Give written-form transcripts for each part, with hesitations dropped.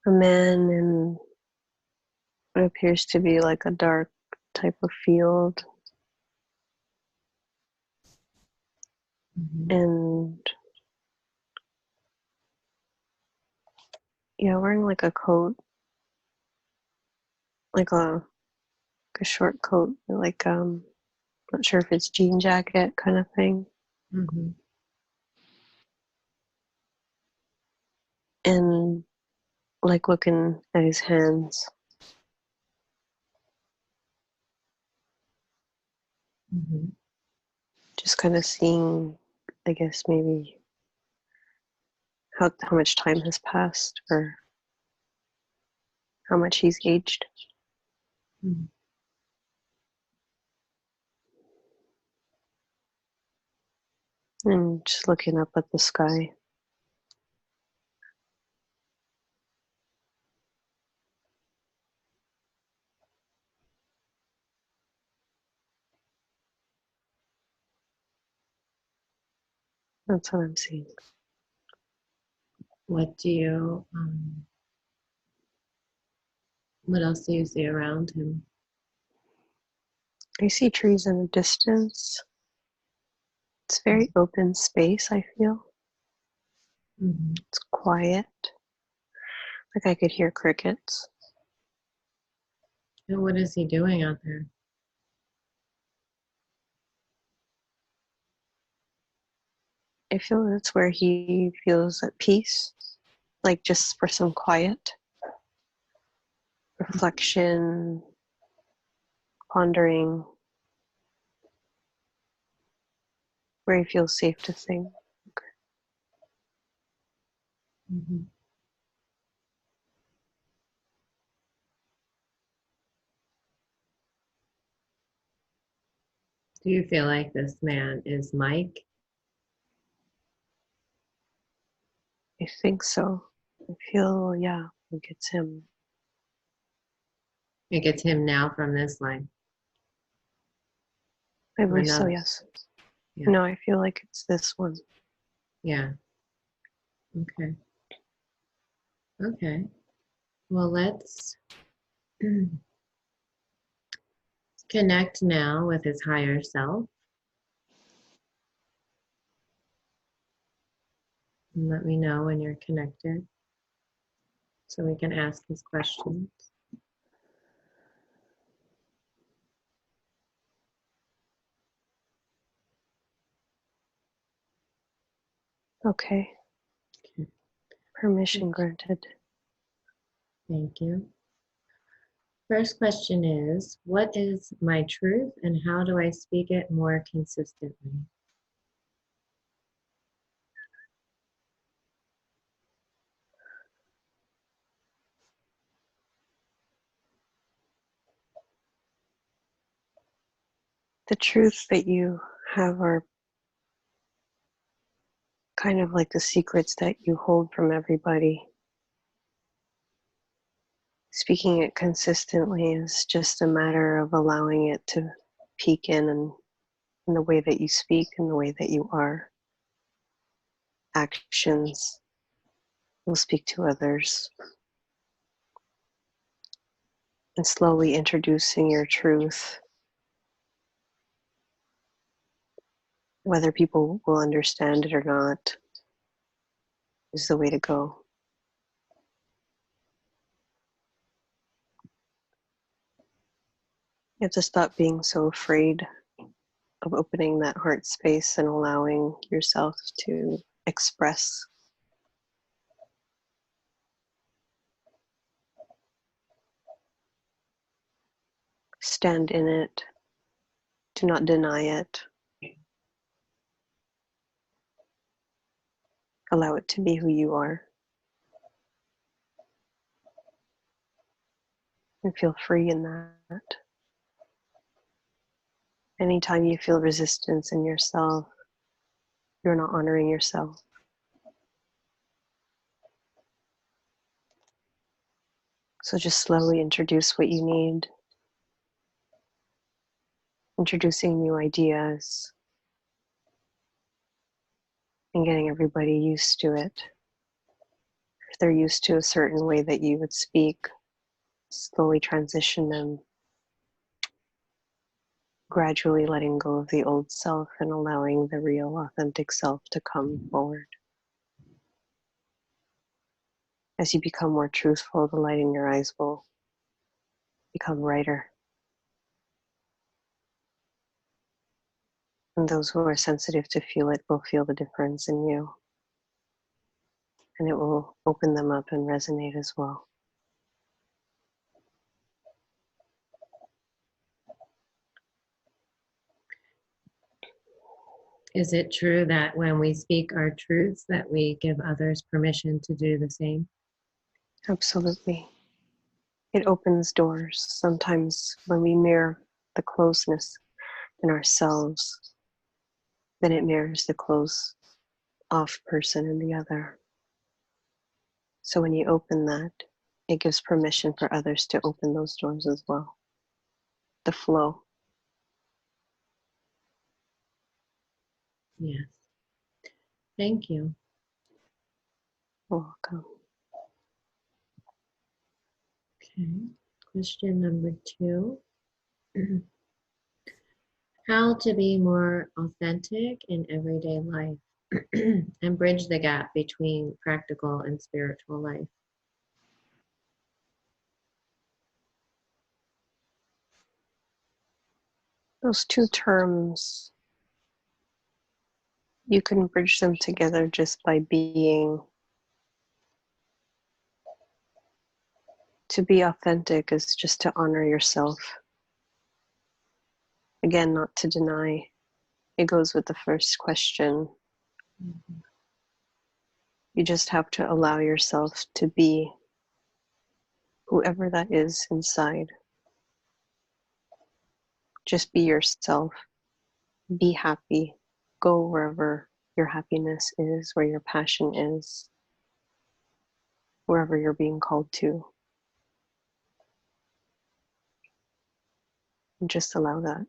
A man in what appears to be like a dark type of field, and yeah, wearing like a coat, like a short coat, like not sure if it's jean jacket kind of thing. And like looking at his hands. Just kind of seeing, I guess, maybe how much time has passed or how much he's aged. And just looking up at the sky. That's what I'm seeing. What do you, what else do you see around him? I see trees in the distance. It's very open space, I feel. It's quiet. Like I could hear crickets. And what is he doing out there? I feel that's where he feels at peace, like just for some quiet reflection, pondering, where he feels safe to think. Do you feel like this man is Mike? I think so. I feel, yeah, like it's him. It gets him now from this line. I Or believe so, another. yes. Yeah. No, I feel like it's this one. Yeah. Okay. Okay. Well, let's connect now with his higher self. And let me know when you're connected so we can ask his questions. Okay. Okay. Permission granted. Thank you. First question is, what is my truth and how do I speak it more consistently? The truths that you have are kind of like the secrets that you hold from everybody. Speaking it consistently is just a matter of allowing it to peek in the way that you speak, in the way that you are. Actions will speak to others. And slowly introducing your truth, whether people will understand it or not, is the way to go. You have to stop being so afraid of opening that heart space and allowing yourself to express. Stand in it. Do not deny it. Allow it to be who you are. And feel free in that. Anytime you feel resistance in yourself, you're not honoring yourself. So just slowly introduce what you need. Introducing new ideas and getting everybody used to it. If they're used to a certain way that you would speak, slowly transition them, gradually letting go of the old self and allowing the real, authentic self to come forward. As you become more truthful, the light in your eyes will become brighter. And those who are sensitive to feel it will feel the difference in you. And it will open them up and resonate as well. Is it true that when we speak our truths that we give others permission to do the same? Absolutely. It opens doors. Sometimes when we mirror the closeness in ourselves, then it mirrors the close off person in the other. So when you open that, it gives permission for others to open those doors as well. The flow. Yes. Thank you. Welcome. Okay. Question number 2. How to be more authentic in everyday life and bridge the gap between practical and spiritual life. Those two terms, you can bridge them together just by being. To be authentic is just to honor yourself. Again, not to deny. It goes with the first question. Mm-hmm. You just have to allow yourself to be whoever that is inside. Just be yourself. Be happy. Go wherever your happiness is, where your passion is, wherever you're being called to. And just allow that.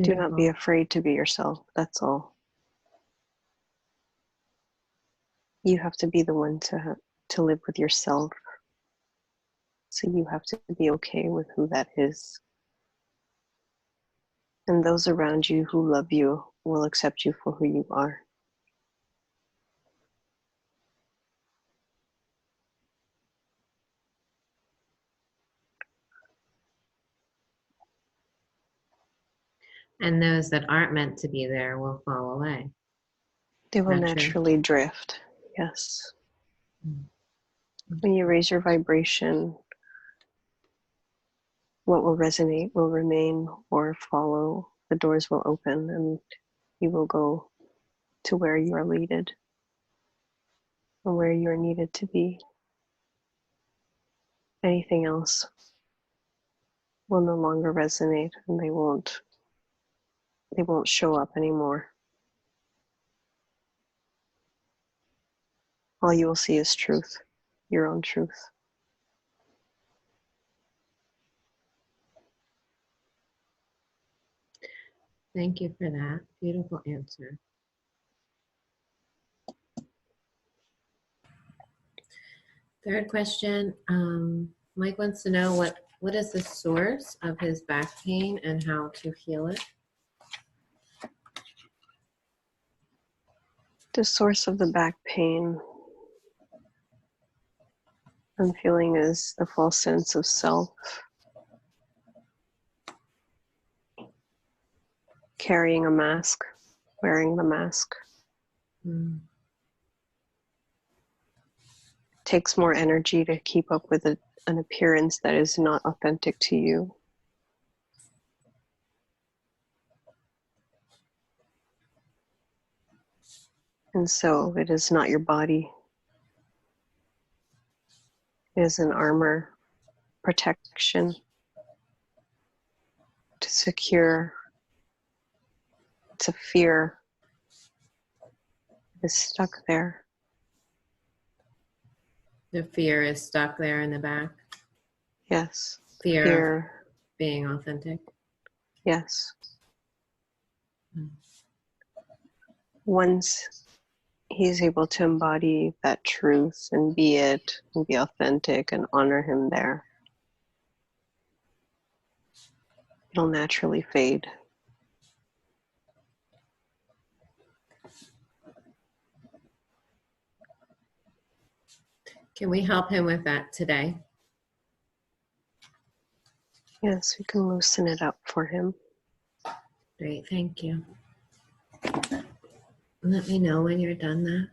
Do not be Beautiful. afraid to be yourself. That's all. You have to be the one to live with yourself. So you have to be okay with who that is. And those around you who love you will accept you for who you are. And those that aren't meant to be there will fall away. They will Not true? naturally drift. Yes. Mm. When you raise your vibration, what will resonate will remain or follow. The doors will open and you will go to where you are needed or where you are needed to be. Anything else will no longer resonate and they won't show up anymore. All you will see is truth, your own truth. Thank you for that. Beautiful answer. Third question, Mike wants to know what is the source of his back pain and how to heal it? The source of the back pain I'm feeling is the false sense of self, carrying a mask, wearing the mask. Mm. It takes more energy to keep up with an appearance that is not authentic to you. And so it is not your body. It is an armor, protection to secure. It's a fear is stuck there. The fear is stuck there in the back. Yes, Fear of fear. being authentic? Yes. Mm. Once he's able to embody that truth and be it and be authentic and honor him there, it'll naturally fade. Can we help him with that today? Yes, we can loosen it up for him. Great, thank you. Let me know when you're done that.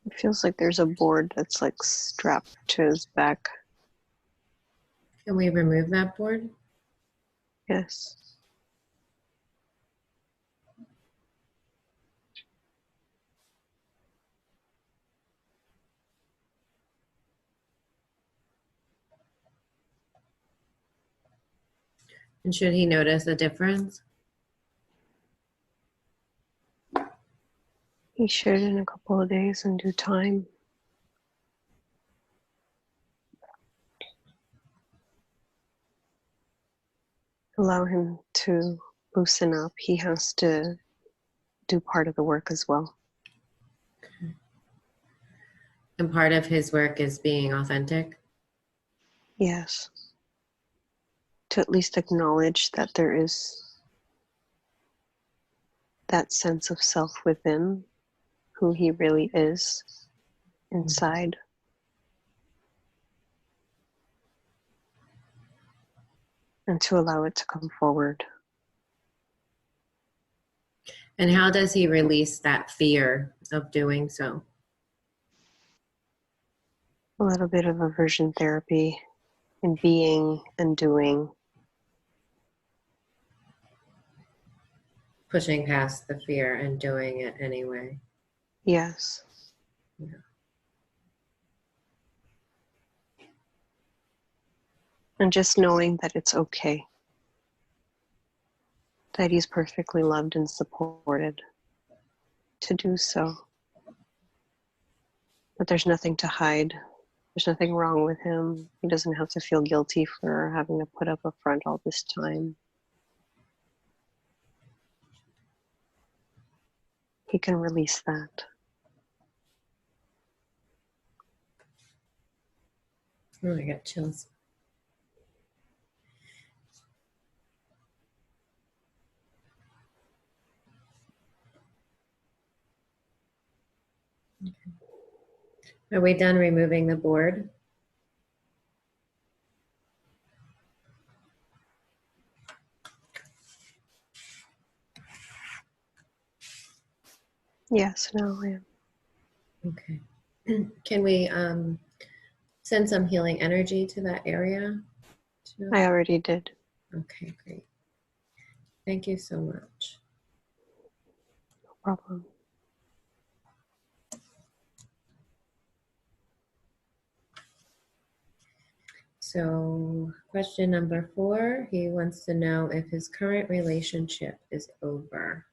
It feels like there's a board that's like strapped to his back. Can we remove that board? Yes. And should he notice a difference? He should in a couple of days in due time. Allow him to loosen up. He has to do part of the work as well. And part of his work is being authentic? Yes. To at least acknowledge that there is that sense of self within, who he really is inside. And to allow it to come forward. And how does he release that fear of doing so? A little bit of aversion therapy in being and doing. Pushing past the fear and doing it anyway. Yes. Yeah. And just knowing that it's okay. That he's perfectly loved and supported to do so. That there's nothing to hide. There's nothing wrong with him. He doesn't have to feel guilty for having to put up a front all this time. He can release that. Oh, I got chills. Are we done removing the board? Yes, no, I am. Okay. Can we send some healing energy to that area? I already did. Okay, great. Thank you so much. No problem. So, question number 4, he wants to know if his current relationship is over.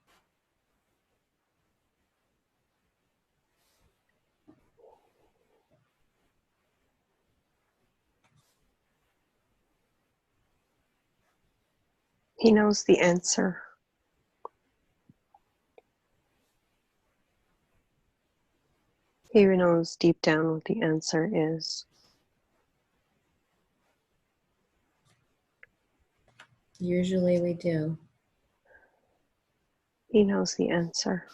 He knows the answer. He knows deep down what the answer is. Usually we do. He knows the answer.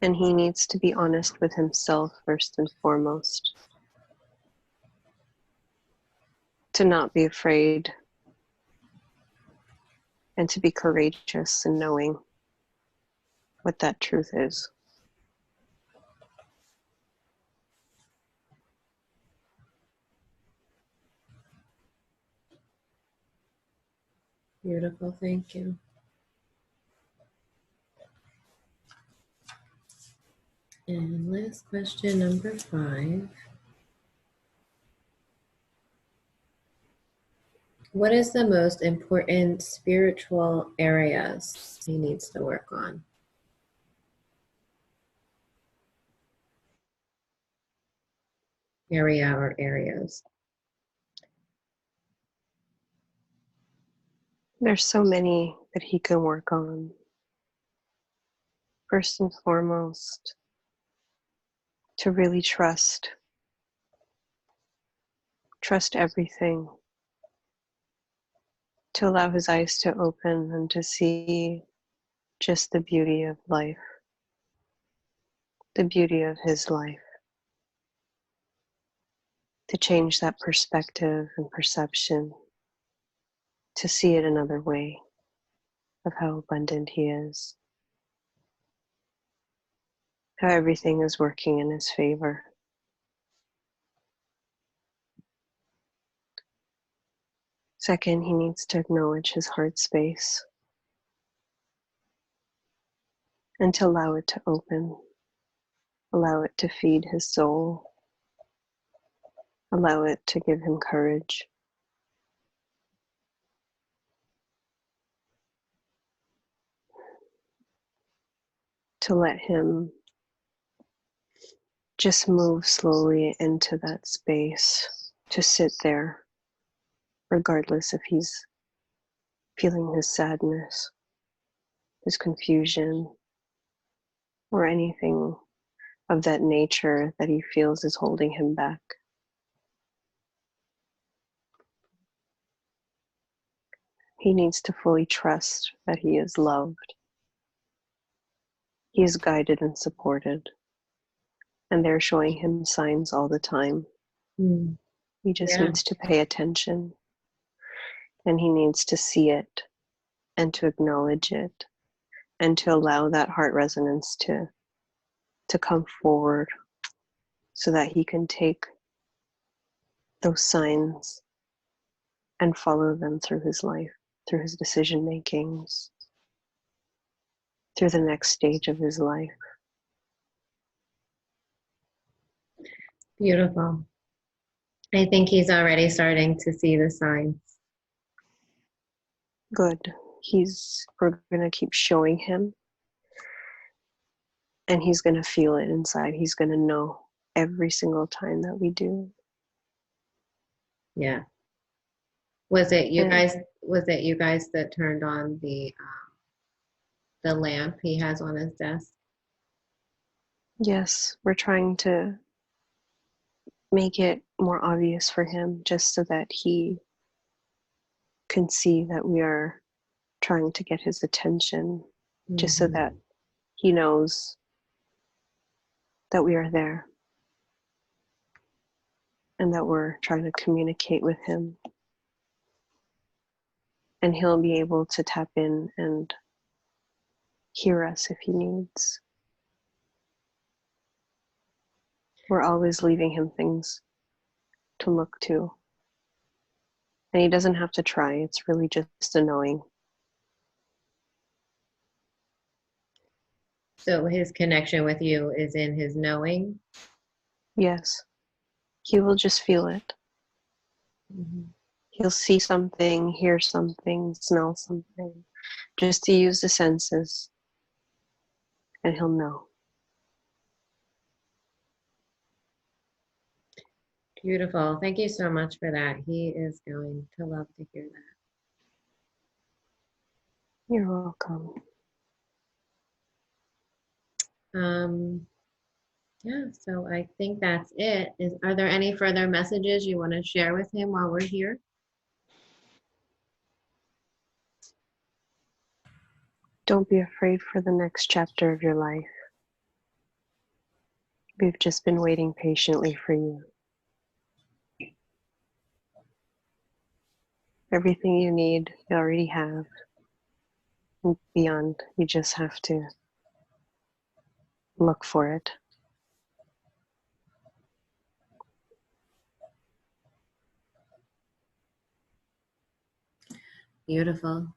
And he needs to be honest with himself first and foremost. To not be afraid. And to be courageous in knowing what that truth is. Beautiful, thank you. And last question, number 5. What is the most important spiritual areas he needs to work on? Area or areas? There's so many that he can work on. First and foremost, to really trust everything, to allow his eyes to open and to see just the beauty of life, the beauty of his life, to change that perspective and perception, to see it another way of how abundant he is, how everything is working in his favor. Second, he needs to acknowledge his heart space and to allow it to open, allow it to feed his soul, allow it to give him courage. To let him just move slowly into that space, to sit there, regardless if he's feeling his sadness, his confusion, or anything of that nature that he feels is holding him back. He needs to fully trust that he is loved. He is guided and supported, and they're showing him signs all the time. He just needs to pay attention, and he needs to see it and to acknowledge it and to allow that heart resonance to come forward so that he can take those signs and follow them through his life, through his decision makings, through the next stage of his life. Beautiful. I think he's already starting to see the signs. Good. We're going to keep showing him, and he's going to feel it inside. He's going to know every single time that we do. Yeah. Was it you guys that turned on the lamp he has on his desk? Yes, we're trying to make it more obvious for him just so that he can see that we are trying to get his attention, just so that he knows that we are there and that we're trying to communicate with him. And he'll be able to tap in and hear us if he needs. We're always leaving him things to look to. And he doesn't have to try, it's really just a knowing. So his connection with you is in his knowing? Yes, he will just feel it. He'll see something, hear something, smell something, just to use the senses, and he'll know. Beautiful. Thank you so much for that. He is going to love to hear You're welcome. that. Yeah, so I think that's it. Are there any further messages you want to share with him while we're here? Don't be afraid for the next chapter of your life. We've just been waiting patiently for you. Everything you need, you already have. And beyond, you just have to look for it. Beautiful.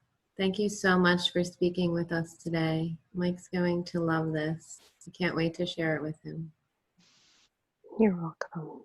Thank you so much for speaking with us today. Mike's going to love this. I can't wait to share it with him. You're welcome.